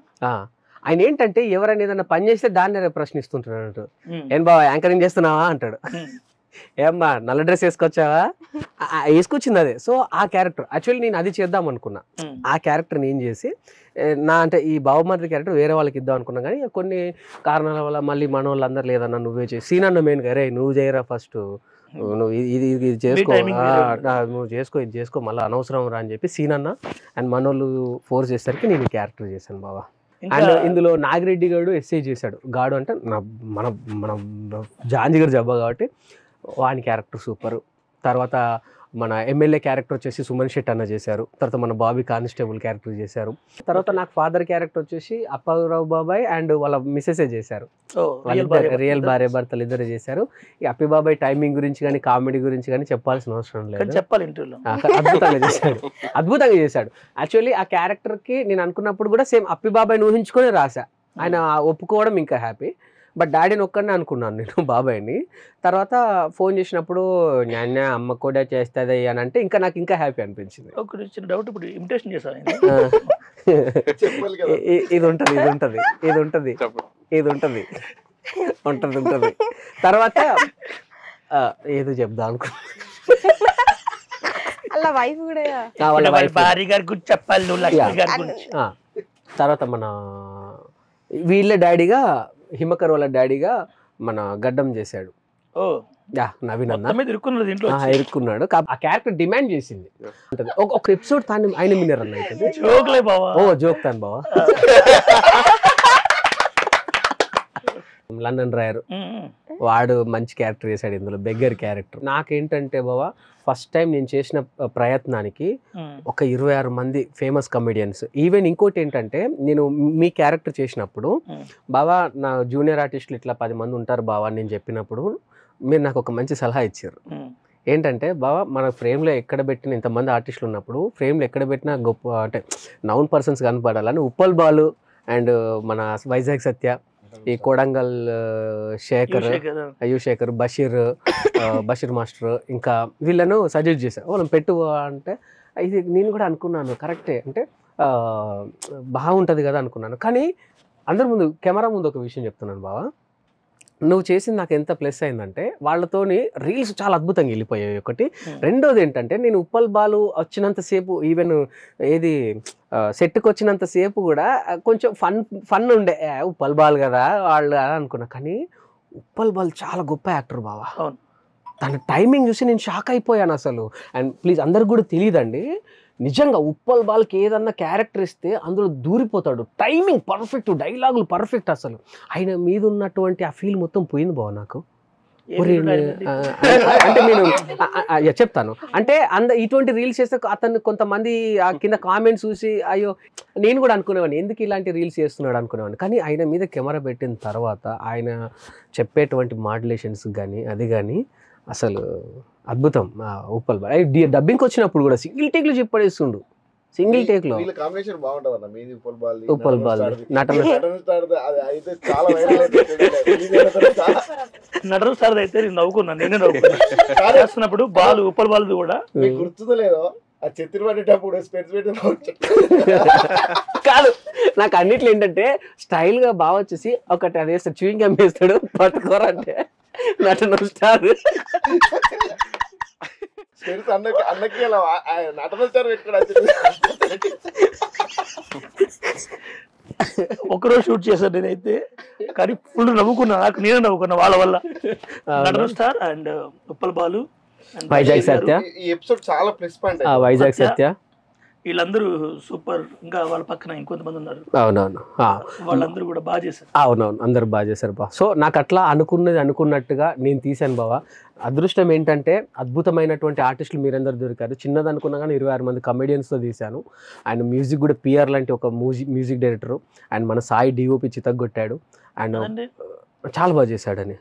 ఆయన ఏంటంటే ఎవరైనా ఏదైనా పని చేస్తే దాన్ని ప్రశ్నిస్తుంటాడు. ఏం బాబా యాంకరింగ్ చేస్తున్నావా అంటాడు. ఏమ్మా నల్ల డ్రెస్ వేసుకొచ్చావా, వేసుకొచ్చింది అదే. సో ఆ క్యారెక్టర్ యాక్చువల్లీ నేను అది చేద్దాం అనుకున్నా. ఆ క్యారెక్టర్ నేను చేసి అంటే ఈ బావమర్ది క్యారెక్టర్ వేరే వాళ్ళకి ఇద్దాం అనుకున్నా, కానీ కొన్ని కారణాల వల్ల మళ్ళీ మన వాళ్ళందరూ లేదన్నా నువ్వే చేసి సీన్ అన్న మెయిన్గా రే నువ్వు చేయరా ఫస్ట్ నువ్వు ఇది చేసుకో, timing వేరే ఉంటుంది. నువ్వు చేసుకో, ఇది చేసుకో, మళ్ళీ అనవసరం రా అని చెప్పి సీన్ అన్న అండ్ మనోళ్ళు ఫోర్స్ చేసేసరికి నేను క్యారెక్టర్ చేశాను బావా. అండ్ ఇందులో నాగిరెడ్డి గారు ఎస్ఐ చేశాడు. గాడు అంటే మన మన జాంజిగర్ జబ్బా కాబట్టి వాని క్యారెక్టర్ సూపర్. తర్వాత మన ఎమ్మెల్యే క్యారెక్టర్ వచ్చేసి సుమన్ శెట్టి అన్న చేశారు. తర్వాత మన బాబీ కానిస్టేబుల్ క్యారెక్టర్ చేశారు. తర్వాత నాకు ఫాదర్ క్యారెక్టర్ వచ్చేసి అప్పారావు బాబాయ్ అండ్ వాళ్ళ మిస్సెసే చేశారు. రియల్ భార్య భర్తలు ఇద్దరు చేశారు. ఈ అప్పి బాబాయ్ టైమింగ్ గురించి కానీ కామెడీ గురించి కానీ చెప్పాల్సిన అవసరం లేదు, చెప్పాలి ఇంటర్వ్యూలో. అద్భుతంగా చేశాడు. యాక్చువల్లీ ఆ క్యారెక్టర్ కి నేను అనుకున్నప్పుడు కూడా సేమ్ అప్పి బాబాయ్ని ఊహించుకొని రాసా. ఆయన ఒప్పుకోవడం ఇంకా హ్యాపీ. బట్ డాడీని ఒక్కడనే అనుకున్నాను నేను బాబాయ్ని. తర్వాత ఫోన్ చేసినప్పుడు నాన్న అమ్మ కూడా చేస్తుంది అని అంటే ఇంకా నాకు ఇంకా హ్యాపీ అనిపించింది. ఒక చిన్న డౌట్, ఇప్పుడు ఇమిటేషన్ చేశాను. ఇది ఉంటుంది. తర్వాత ఏదో చెప్దాం అనుకున్నా. అలా వైఫ్ కూడా భార్య గారి గురించి చెప్పాలి, లక్ష్మి గారి గురించి. తర్వాత మన వీళ్ళ డాడీగా హిమకర్ వాళ్ళ డాడీగా మన గడ్డం చేశాడు. నవీన్ అన్న ఇరుక్కున్నాడు. ఆ క్యారెక్టర్ డిమాండ్ చేసింది. ఒక ఎపిసోడ్ ఆయన మిన్నర్ అన్న అవుతుంది. జోక్ తాను బావా. లండన్ రాయర్ వాడు మంచి క్యారెక్టర్ చేశాడు ఇందులో, బెగ్గర్ క్యారెక్టర్. నాకేంటంటే బావా ఫస్ట్ టైం నేను చేసిన ప్రయత్నానికి ఒక 26 మంది ఫేమస్ కమెడియన్స్. ఈవెన్ ఇంకోటి ఏంటంటే నేను మీ క్యారెక్టర్ చేసినప్పుడు బావా నా జూనియర్ ఆర్టిస్టులు ఇట్లా 10 మంది ఉంటారు బావా అని నేను చెప్పినప్పుడు మీరు నాకు ఒక మంచి సలహా ఇచ్చారు. ఏంటంటే బావా మన ఫ్రేమ్లో ఎక్కడ పెట్టిన ఇంతమంది ఆర్టిస్టులు ఉన్నప్పుడు ఫ్రేమ్లో ఎక్కడ పెట్టినా గొప్ప అంటే నౌన్ పర్సన్స్ కనపడాలని ఉప్పల్ బాలు అండ్ మన వైజాగ్ సత్య, ఈ కొడంగల్ శేఖర్, అయ్యూ శేఖర్, బషీర్ మాస్టర్, ఇంకా వీళ్ళను సజెస్ట్ చేశారు. వాళ్ళని పెట్టు అంటే ఇది నేను కూడా అనుకున్నాను కరెక్టే, అంటే బాగుంటుంది కదా అనుకున్నాను. కానీ అందరి ముందు కెమెరా ముందు ఒక విషయం చెప్తున్నాను బావా, నువ్వు చేసింది నాకు ఎంత ప్లస్ అయిందంటే వాళ్ళతోని రీల్స్ చాలా అద్భుతంగా వెళ్ళిపోయాయి ఒకటి. రెండోది ఏంటంటే నేను ఉప్పల్ బాలు వచ్చినంతసేపు ఈవెన్ ఏది సెట్కి వచ్చినంతసేపు కూడా కొంచెం ఫన్ ఉండే, ఉప్పల్ బాల్ కదా వాళ్ళు అనుకున్నా. కానీ ఉప్పల్ బాల్ చాలా గొప్ప యాక్టర్ బావా. తన టైమింగ్ చూసి నేను షాక్ అయిపోయాను అసలు. అండ్ ప్లీజ్ అందరికి కూడా తెలియదండి, నిజంగా ఉప్పల్ బాల్కి ఏదన్నా క్యారెక్టర్ ఇస్తే అందులో దూరిపోతాడు. టైమింగ్ పర్ఫెక్ట్, డైలాగులు పర్ఫెక్ట్. అసలు ఆయన మీద ఉన్నటువంటి ఆ ఫీల్ మొత్తం పోయింది బావ నాకు. అంటే నేను చెప్తాను అంటే ఇటువంటి రీల్స్ చేస్తే అతను కొంతమంది కింద కామెంట్స్ చూసి అయ్యో నేను కూడా అనుకునేవాడిని ఎందుకు ఇలాంటి రీల్స్ చేస్తున్నాడు అనుకునేవాడిని. కానీ ఆయన మీద కెమెరా పెట్టిన తర్వాత ఆయన చెప్పేటువంటి మాడ్యులేషన్స్ కానీ అది కానీ అసలు అద్భుతం. ఉప్పల్ బాల్ డబ్బింగ్కి వచ్చినప్పుడు కూడా సింగిల్ టేక్లో చెప్పడేస్తుండు, సింగిల్ టేక్ లో. ఉప్పల్ బాల్ నటన సార్ అయితే నేను నవ్వుకున్నాను, నేనే నవ్వుకున్నాను చేస్తున్నప్పుడు. బాల్ ఉప్పల్ బాల్ కూడా గుర్తుందో ఆ చెత్త పడేటప్పుడు కాదు, నాకు అన్నిట్లో ఏంటంటే స్టైల్ గా బాగా వచ్చేసి ఒకటి అది వేస్తాడు, చూయింగ్ గమ్ వేస్తాడు, పట్టుకోరంటే నటన స్టార్. అన్నకి నటన స్టార్ ఒకరోజు షూట్ చేశాను నేనైతే, కానీ ఫుల్ నవ్వుకున్నా, నాకు నేనే నవ్వుకున్నా వాళ్ళ వల్ల. నటన స్టార్ అండ్ ఉప్పల్ బాలు, వైజాగ్ సత్య. ఈ ఎపిసోడ్ చాలా ప్లస్ పాయింట్. వైజాగ్ సత్య వీళ్ళందరూ సూపర్. ఇంకా వాళ్ళ పక్కన ఇంకొంతమంది ఉన్నారు. అవునవును, వాళ్ళందరూ కూడా బాగా చేశారు. అవునవును, అందరు బాగా చేశారు బా. సో నాకు అట్లా అనుకున్నట్టుగా నేను తీసాను బావా. అదృష్టం ఏంటంటే అద్భుతమైనటువంటి ఆర్టిస్టులు మీరందరూ దొరికారు. చిన్నది అనుకున్నా కానీ 26 మంది కమెడియన్స్తో తీశాను. అండ్ మ్యూజిక్ కూడా పిఆర్ లాంటి ఒక మ్యూజిక్ డైరెక్టర్ అండ్ మన సాయి డిఓపి చితగ్గొట్టాడు. అండ్ చాలా బాగా చేశాడని.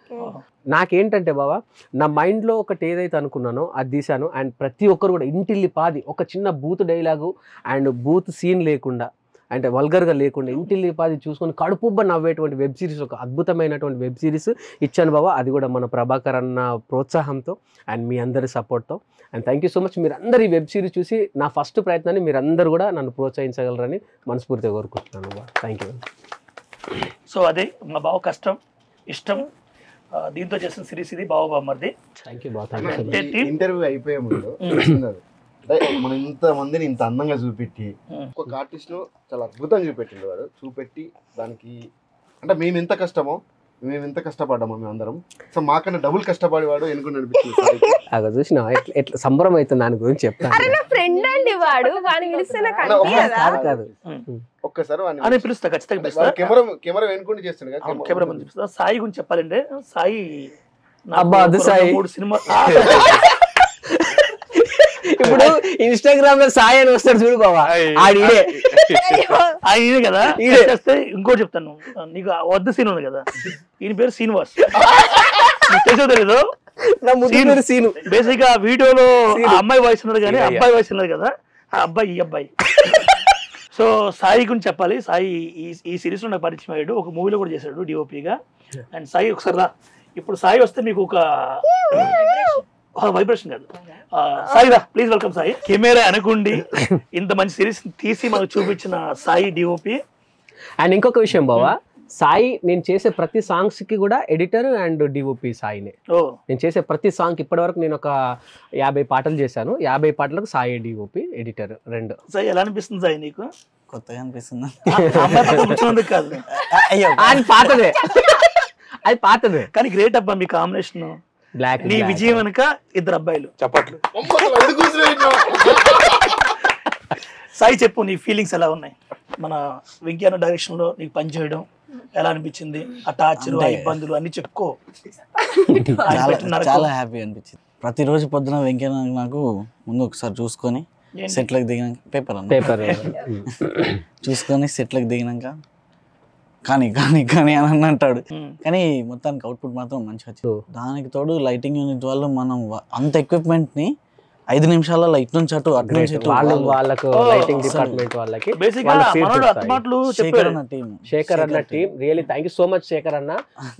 నాకేంటంటే బాబా నా మైండ్లో ఒకటి ఏదైతే అనుకున్నానో అది తీశాను. అండ్ ప్రతి ఒక్కరు కూడా ఇంటిల్లి పాది ఒక చిన్న బూత్ డైలాగు అండ్ బూత్ సీన్ లేకుండా అంటే వల్గర్గా లేకుండా ఇంటిల్లి పాది చూసుకొని కడుపుబ్బ నవ్వేటువంటి వెబ్ సిరీస్, ఒక అద్భుతమైనటువంటి వెబ్ సిరీస్ ఇచ్చాను బాబా. అది కూడా మన ప్రభాకర్ అన్న ప్రోత్సాహంతో అండ్ మీ అందరి సపోర్ట్తో. And thank you so much. మీరు అందరు ఈ వెబ్ సిరీస్ చూసి నా ఫస్ట్ ప్రయత్నాన్ని మీరు అందరూ కూడా నన్ను ప్రోత్సహించగలరని మనస్ఫూర్తిగా కోరుకుంటున్నాను బాబా. Thank you. సో అదే మా బావ కష్టం ఇష్టం దీంతో చేసిన సిరీస్ ఇది బావ బామ్మర్ది. Thank you Baba. ఇంటర్వ్యూ అయిపోయే ముందు మనం ఇంత మందిని ఇంత అందంగా చూపెట్టి ఒక ఆర్టిస్ట్ ను చాలా అద్భుతంగా చూపెట్టిండు వాడు. చూపెట్టి దానికి అంటే మేము ఎంత కష్టమో మేము ఎంత కష్టపడ్డాము మేము అందరం. సో మాకన్నా డబుల్ కష్టపడేవాడు ఎన్నుకుని నడిపించింది. అక్కడ చూసినా ఎట్లా సంబరం అవుతుంది దాని గురించి చెప్తాను. అరే నా ఫ్రెండ్ అండి వాడు పిలిస్తే నాకు అనిపించదా? కాదు ఒక్కసారి అని పిలుస్తా, ఖచ్చితంగా పిలుస్తా. కెమెరా వెనుకొని చేస్తాడు కదా. కెమెరా ముందు పిలుస్తా. సాయి గురించి చెప్పాలంటే సాయి అబ్బా అది సాయి 3 సినిమా ఇప్పుడు ఇన్స్టాగ్రామ్ లో సాయి అని వస్తాడు చూడు బాబా, ఆడిడే ఆయన కదా. చేస్తే ఇంకోటి చెప్తాను నీకు, వద్ద సీన్ ఉంది కదా, ఈయన పేరు శ్రీనివాస్. తెలీదు సీను. బేసిక్ గా వీడియోలో అమ్మాయి వాయిస్ ఉన్నది కానీ అబ్బాయి వాయిస్ ఉన్నది కదా, ఆ అబ్బాయి ఈ అబ్బాయి. సో సాయి గురించి చెప్పాలి. సాయి ఈ సిరీస్ లో నాకు పరిచయం అయ్యాడు, ఒక మూవీలో కూడా చేశాడు డిఓపిగా. అండ్ సాయి ఒకసారి రా, ఇప్పుడు సాయి వస్తే మీకు ఒక వైబ్రేషన్ కాదు. సాయి రా ప్లీజ్, వెల్కమ్ సాయి. కెమెరా అనుకోండి, ఇంత మంచి సిరీస్ తీసి మనకు చూపించిన సాయి డిఓపి. అండ్ ఇంకొక విషయం బావా, సాయి నేను చేసే ప్రతి సాంగ్స్ కి కూడా ఎడిటర్ అండ్ డిఓపి సాయినే. నేను చేసే ప్రతి సాంగ్ ఇప్పటి వరకు నేను ఒక 50 పాటలు చేశాను, 50 పాటలకు సాయి డిఓపి ఎడిటర్ 2. సాయి ఎలా అనిపిస్తుంది సాయి నీకు? కొత్తగా అనిపిస్తుంది. కూర్చున్నందుకు కాదు, అది పాతదే, అది పాతదే కానీ గ్రేట్ అబ్బా మీ కాంబినేషన్. బ్లాక్ నీ విజయం వెనుక 2 అబ్బాయిలు. చప్పట్లు. సాయి చెప్పు, నీ ఫీలింగ్స్ ఎలా ఉన్నాయి? మన వెంకీ అన్న డైరెక్షన్ లో నీకు పని చేయడం ఎలా అనిపించింది? ఆ టార్చర్, ఆ ఇబ్బందులు అన్ని చెప్పుకో. చాలా హ్యాపీ అనిపించింది. ప్రతిరోజు పొద్దున వెంకయ్య నాకు ముందు ఒకసారి చూసుకొని సెట్లకు దిగినాక పేపర్ చూసుకొని సెట్లకు దిగినాక కానీ కానీ కానీ అని అంటాడు, కానీ మొత్తానికి అవుట్పుట్ మాత్రం మంచిగా వచ్చింది. దానికి తోడు లైటింగ్ యూనిట్ వాళ్ళు మనం అంత ఎక్విప్మెంట్ ని 5 నిమిషాలలో ఇటు నుంచి అటు అటు నుంచి ఇటు వాళ్ళకు లైటింగ్ డిపార్ట్మెంట్ వాళ్ళకి శేఖర్ అన్న team really thank you so much Shekhar అన్న.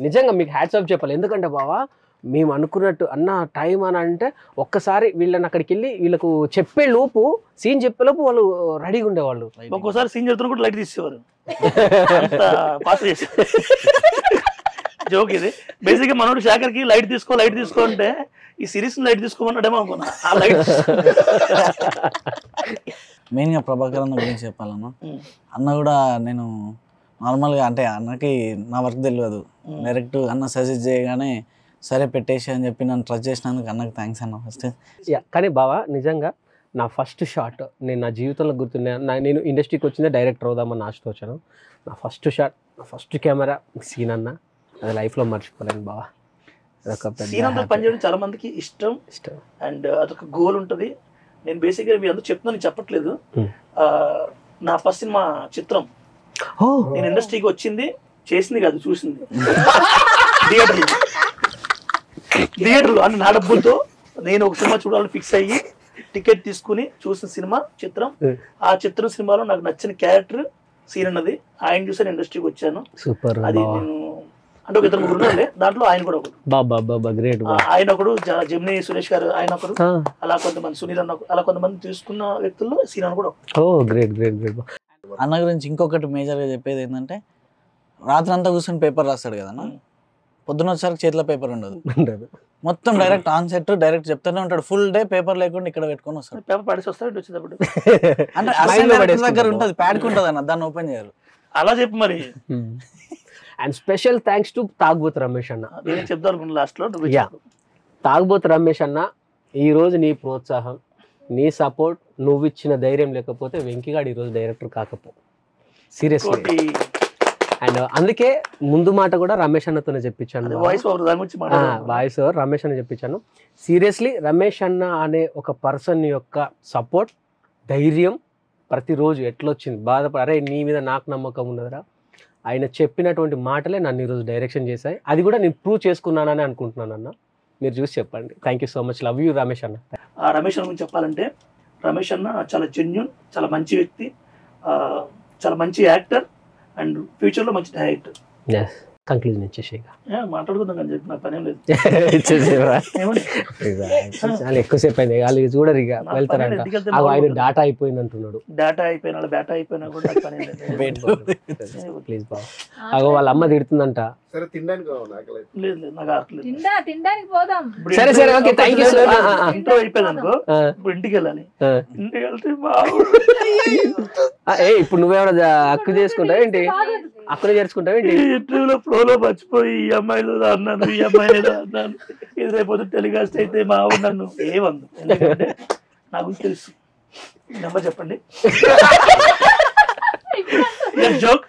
నిజంగా మీకు హ్యాట్స్ ఆఫ్ చెప్పాలి, ఎందుకంటే బావా మేము అనుకున్నట్టు అన్న టైం అని అంటే ఒక్కసారి వీళ్ళని అక్కడికి వెళ్ళి వీళ్ళకు చెప్పే లోపు సీన్ చెప్పే లోపు వాళ్ళు రెడీగా ఉండేవాళ్ళు. ఒక్కోసారి సీన్ చెప్తున్నా కూడా లైట్ తీసేవారు. జోక్ ఇది. బేసిక్ గా మనోడు శేఖర్కి లైట్ తీసుకో అంటే ఈ సిరీస్ లైట్ తీసుకోమన్నాడేమో అనుకున్నా. ఆ లైట్ మెయిన్ గా ప్రభాకర్ అన్న గురించి చెప్పాలన్నా, అన్న కూడా నేను నార్మల్ గా అంటే అన్నకి నా వర్క్ తెలియదు, డైరెక్ట్ అన్న సజెస్ట్ చేయగానే సరే పెట్టేసి అని చెప్పి నన్ను ట్రస్ట్ చేసినందుకు అన్నకు థ్యాంక్స్ అన్న ఫస్ట్. కానీ బావా నిజంగా నా ఫస్ట్ షాట్ నేను నా జీవితంలో గుర్తున్నా, నేను ఇండస్ట్రీకి వచ్చిందే డైరెక్టర్ అవుదామని ఆశతో వచ్చాను. నా ఫస్ట్ షాట్, నా ఫస్ట్ కెమెరా సీన్ అన్న, అది లైఫ్లో మర్చిపోలేను బావా. సీన్ అంతా పనిచేయడం చాలా మందికి ఇష్టం అండ్ అదొక గోల్ ఉంటుంది. నేను బేసిక్గా మీ అందరూ చెప్తున్నా, నేను చెప్పట్లేదు. నా ఫస్ట్ సినిమా చిత్రం, నేను ఇండస్ట్రీకి వచ్చింది చేసింది కాదు, చూసింది థియేటర్లో అని నా డబ్బులతో నేను ఒక సినిమా చూడాలని ఫిక్స్ అయ్యి టికెట్ తీసుకుని చూసిన సినిమా చిత్రం. ఆ చిత్రం సినిమాలో నాకు నచ్చిన క్యారెక్టర్ సీన్ అన్నది, ఆయన చూసాను ఇండస్ట్రీకి వచ్చాను. అది నేను అంటే ఒక 2-3 ఉండే, దాంట్లో ఆయన కూడా ఒకడు. ఆయన ఒకడు, జెమిని సురేష్ గారు ఆయన ఒకరు, అలా కొంతమంది సునీల్ అన్న, అలా కొంతమంది తీసుకున్న వ్యక్తుల్లో సీన్ అని కూడా. అన్న గురించి ఇంకొకటి మేజర్ గా చెప్పేది ఏంటంటే, రాత్రి అంతా కూర్చొని పేపర్ రాస్తాడు కదా అన్న, పొద్దున వచ్చేసరికి చేతిలో పేపర్ ఉండదు, మొత్తం డైరెక్ట్ ఆన్ సెట్ డైరెక్ట్ చెప్తానే ఉంటాడు. ఫుల్ డే పేపర్ లేకుండా ఇక్కడ పెట్టుకొని వస్తాడు. పేపర్ పడేసి వస్తాడు వచ్చేటప్పుడు, అంటే దగ్గర ఉంటుంది, ప్యాడ్కుంటుంది అన్న, దాన్ని ఓపెన్ చేయరు. అలా చెప్పు మరి. అండ్ స్పెషల్ థ్యాంక్స్ టు తాగుబోతు రమేష్ అన్న. నేను చెప్తాను అనుకున్నా లాస్ట్ లో. తాగుబోతు రమేష్ అన్న, ఈ రోజు నీ ప్రోత్సాహం, నీ సపోర్ట్, నువ్వు ఇచ్చిన ధైర్యం లేకపోతే వెంకీగాడు ఈరోజు డైరెక్టర్ కాకపో, సీరియస్లీ. అండ్ అందుకే ముందు మాట కూడా రమేష్ అన్నతోనే చెప్పించాను, వాయిస్ ఓవర్ రమేష్ అన్న చెప్పించాను. సీరియస్లీ రమేష్ అన్న అనే ఒక పర్సన్ యొక్క సపోర్ట్, ధైర్యం ప్రతిరోజు ఎట్లొచ్చింది. అరే నీ మీద నాకు నమ్మకం ఉన్నదిరా, ఆయన చెప్పినటువంటి మాటలే నన్ను ఈరోజు డైరెక్షన్ చేశాయి. అది కూడా నేను ప్రూవ్ చేసుకున్నానని అనుకుంటున్నాను అన్న, మీరు చూసి చెప్పండి. Thank you so much, love you Ramesh అన్న. రమేష్ అన్న గురించి చెప్పాలంటే, రమేష్ అన్న చాలా జెన్యూన్, చాలా మంచి వ్యక్తి, చాలా మంచి యాక్టర్ అండ్ ఫ్యూచర్ లో మంచి డైరెక్టర్. కంక్లూజన్ ఇచ్చేసి మాట్లాడుకుందాం అని చెప్పి నాకు పని లేదు. ఎక్కువసేపు అయింది, వాళ్ళు చూడరు, ఇక వెళ్తారంట. ఆయన డాటా అయిపోయింది అంటున్నాడు. డాటా అయిపోయినా బేటా అయిపోయినా కూడా నాకు పని లేదు. ప్లీజ్ బాబు, అగో వాళ్ళ అమ్మ తిడుతుందంట. సరే తినడానికి లేదు నాకు ఆకలేదు. సరే సరే ఓకే థ్యాంక్ యూ. ఇంట్లో అయిపోయింది అనుకో, ఇప్పుడు ఇంటికి వెళ్ళాలి. ఇంటికి వెళ్తే ఇప్పుడు నువ్వేమైనా హక్కు చేసుకుంటావు ఏంటి? అక్కడే చేర్చుకుంటావు ఏంటి? ఇంటర్వ్యూలో ఫ్లోలో మర్చిపోయి ఈ అమ్మాయిలో అన్నాను, ఈ అమ్మాయిలో అన్నాను. ఇది రేపు టెలికాస్ట్ అయితే మా ఆవిడ నన్ను ఏమందు, ఎందుకంటే నాకు తెలుసు. నెంబర్ చెప్పండి. Joke.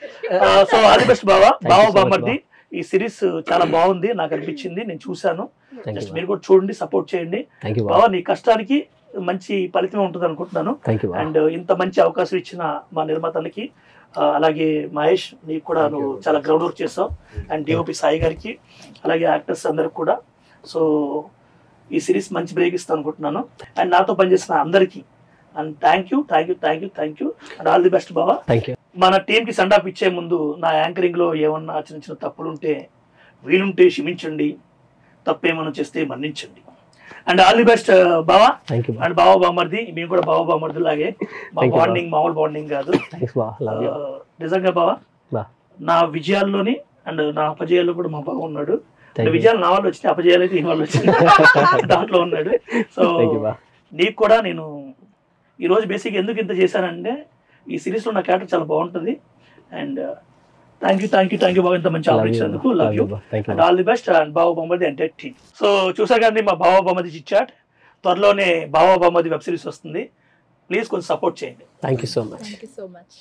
So all the best బావా, బామర్ది. ఈ సిరీస్ చాలా బాగుంది నాకు అనిపించింది, నేను చూసాను. జస్ట్ మీరు కూడా చూడండి, సపోర్ట్ చేయండి బావా. నీ కష్టానికి మంచి ఫలితం ఉంటుంది అనుకుంటున్నాను. అండ్ ఇంత మంచి అవకాశం ఇచ్చిన మా నిర్మాతలకి, అలాగే మహేష్ నీకు కూడా నువ్వు చాలా గ్రౌండ్ వర్క్ చేసావు, అండ్ డిఓపి సాయి గారికి, అలాగే యాక్టర్స్ అందరికి కూడా. సో ఈ సిరీస్ మంచి బ్రేక్ ఇస్తాను అనుకుంటున్నాను. అండ్ నాతో పనిచేసిన అందరికీ and thank you and all the best బావా. మన టీంకి సెండ్ ఆఫ్ ఇచ్చే ముందు నా యాంకరింగ్ లో ఏమన్నా చిన్న చిన్న తప్పులుంటే వీలుంటే క్షమించండి, తప్పేమన్నా చేస్తే మన్నించండి. అండ్ ఆల్ ది బెస్ట్ బావా. అండ్ బావా బామర్ది, మేము కూడా బావా బామర్ది లాగే. మా బాండింగ్ మామూలు బాండింగ్ కాదు నిజంగా బావా. నా విజయాల్లోని అండ్ నా అపజయాల్లో కూడా మా బావ ఉన్నాడు. విజయాలు నా వాళ్ళు వచ్చినాయి, అపజయాలు అయితే ఈ వాళ్ళు వచ్చినాయి, దాంట్లో ఉన్నాడు. సో నీకు కూడా నేను ఈరోజు బేసిక్ ఎందుకు ఇంత చేశానంటే ఈ సిరీస్లో నా క్యారెక్టర్ చాలా బాగుంటుంది. అండ్ థ్యాంక్ యూ బాబు, ఇంత మంచి ఆఫర్ ఇచ్చినందుకు. Love you and all the best. And బావ బామర్ది ఎంటైర్ టీమ్. సో చూసారు కానీ మా బావ బామర్ది చిట్ చాట్, త్వరలోనే బావ బామర్ది వెబ్ సిరీస్ వస్తుంది. ప్లీజ్ కొంచెం సపోర్ట్ చేయండి. Thank you so much.